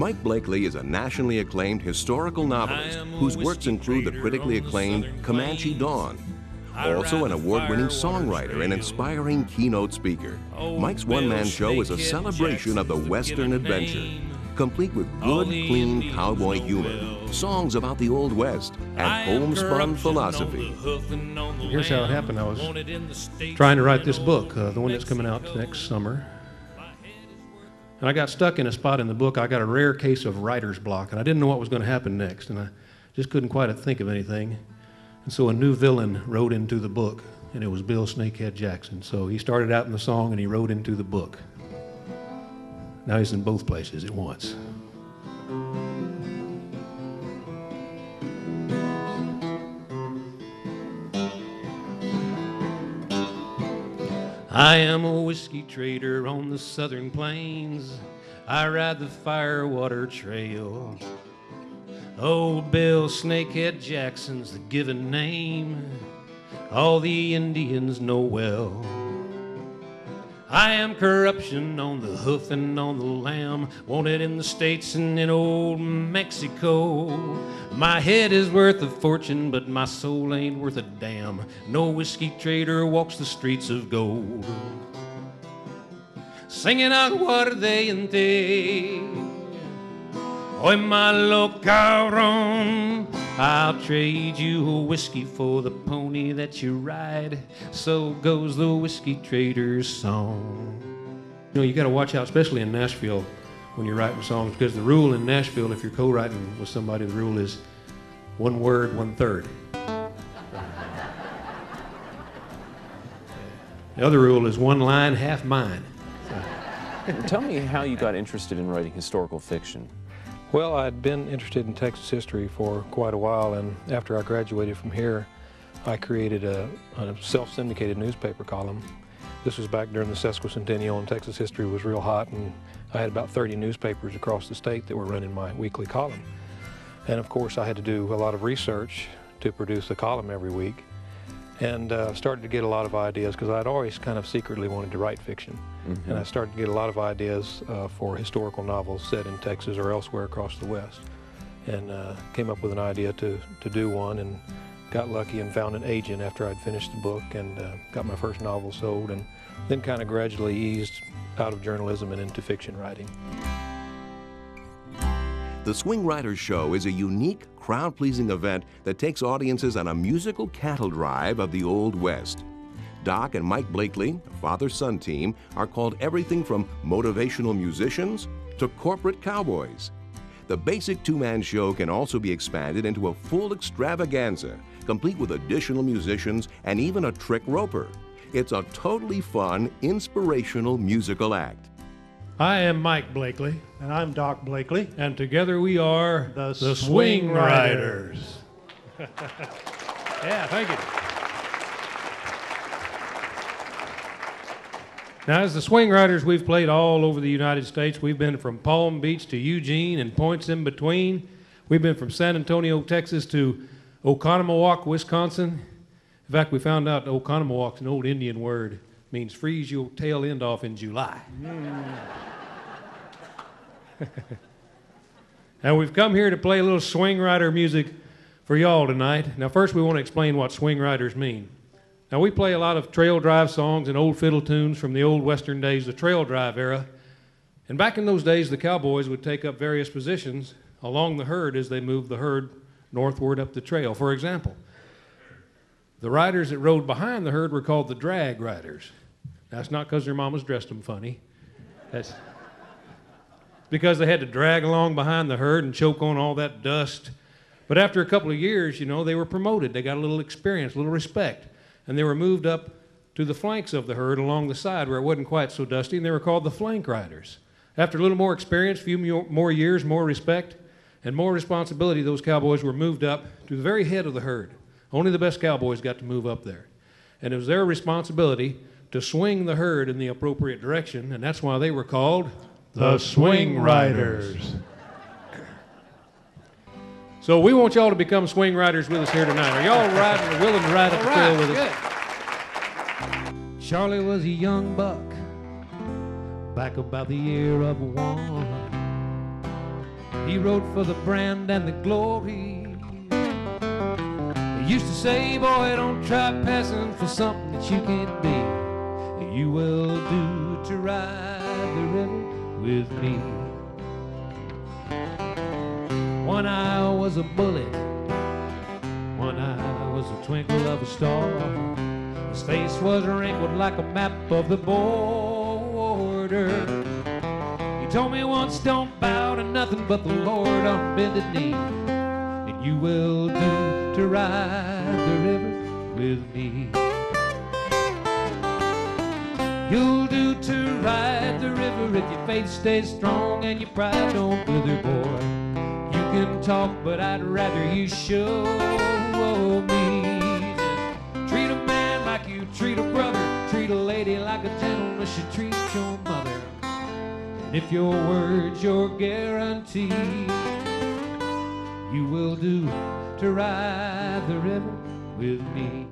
Mike Blakely is a nationally acclaimed historical novelist whose works include the critically acclaimed Comanche Dawn. Also an award-winning songwriter and inspiring keynote speaker, Mike's one-man show is a celebration of the Western adventure, complete with good, clean cowboy humor, songs about the Old West, and homespun philosophy. Here's how it happened. I was trying to write this book, the one that's coming out next summer. And I got stuck in a spot in the book. I got a rare case of writer's block, and I didn't know what was going to happen next, and I just couldn't quite think of anything. And so a new villain wrote into the book, and it was Bill Snakehead Jackson. So he started out in the song, and he wrote into the book. Now he's in both places at once. I am a whiskey trader on the southern plains. I ride the Firewater Trail. Old Bill Snakehead Jackson's the given name all the Indians know well. I am corruption on the hoof and on the lamb, wanted in the States and in old Mexico. My head is worth a fortune, but my soul ain't worth a damn. No whiskey trader walks the streets of gold, singing aguardiente. Oy, malo cabrón, I'll trade you a whiskey for the pony that you ride. So goes the whiskey trader's song. You know, you got to watch out, especially in Nashville, when you're writing songs, because the rule in Nashville, if you're co-writing with somebody, the rule is 1 word, 1/3. The other rule is 1 line, half mine. Tell me how you got interested in writing historical fiction. Well, I'd been interested in Texas history for quite a while, and after I graduated from here, I created a self-syndicated newspaper column. This was back during the sesquicentennial, and Texas history was real hot, and I had about 30 newspapers across the state that were running my weekly column. And of course, I had to do a lot of research to produce a column every week, and started to get a lot of ideas, because I'd always kind of secretly wanted to write fiction. And I started to get a lot of ideas for historical novels set in Texas or elsewhere across the West, and came up with an idea to do one, and got lucky and found an agent after I'd finished the book, and got my first novel sold, and then kind of gradually eased out of journalism and into fiction writing. The Swing Riders Show is a unique, crowd-pleasing event that takes audiences on a musical cattle drive of the Old West. Doc and Mike Blakely, a father-son team, are called everything from motivational musicians to corporate cowboys. The basic two-man show can also be expanded into a full extravaganza, complete with additional musicians and even a trick roper. It's a totally fun, inspirational musical act. I am Mike Blakely. And I'm Doc Blakely. And together we are the Swing Riders. Yeah, thank you. Now, as the Swing Riders, we've played all over the United States. We've been from Palm Beach to Eugene and points in between. We've been from San Antonio, Texas to Oconomowoc, Wisconsin. In fact, we found out Oconomowoc's an old Indian word. It means freeze your tail end off in July. Now, we've come here to play a little Swing Rider music for y'all tonight. Now, first we want to explain what Swing Riders mean. Now, we play a lot of trail drive songs and old fiddle tunes from the old Western days, the trail drive era. And back in those days, the cowboys would take up various positions along the herd as they moved the herd northward up the trail. For example, the riders that rode behind the herd were called the drag riders. That's not because their mamas dressed them funny. That's because they had to drag along behind the herd and choke on all that dust. But after a couple of years, you know, they were promoted. They got a little experience, a little respect. And they were moved up to the flanks of the herd along the side where it wasn't quite so dusty, and they were called the flank riders. After a little more experience, a few more years, more respect, and more responsibility, those cowboys were moved up to the very head of the herd. Only the best cowboys got to move up there. And it was their responsibility to swing the herd in the appropriate direction, and that's why they were called the Swing Riders. So we want y'all to become Swing Riders with us here tonight. Are y'all riding or willing to ride up the trail with us? Charlie was a young buck back about the year of 1. He wrote for the brand and the glory. He used to say, boy, don't try passing for something that you can't be. You will do to ride the river with me. One eye was a bullet, one eye was a twinkle of a star. His face was wrinkled like a map of the border. He told me once, don't bow to nothing but the Lord on bended knee, and you will do to ride the river with me. You'll do to ride the river if your faith stays strong and your pride don't wither, boy. You can talk, but I'd rather you show me. Just treat a man like you treat a brother. Treat a lady like a gentleman should treat your mother. And if your word's your guarantee, you will do to ride the river with me.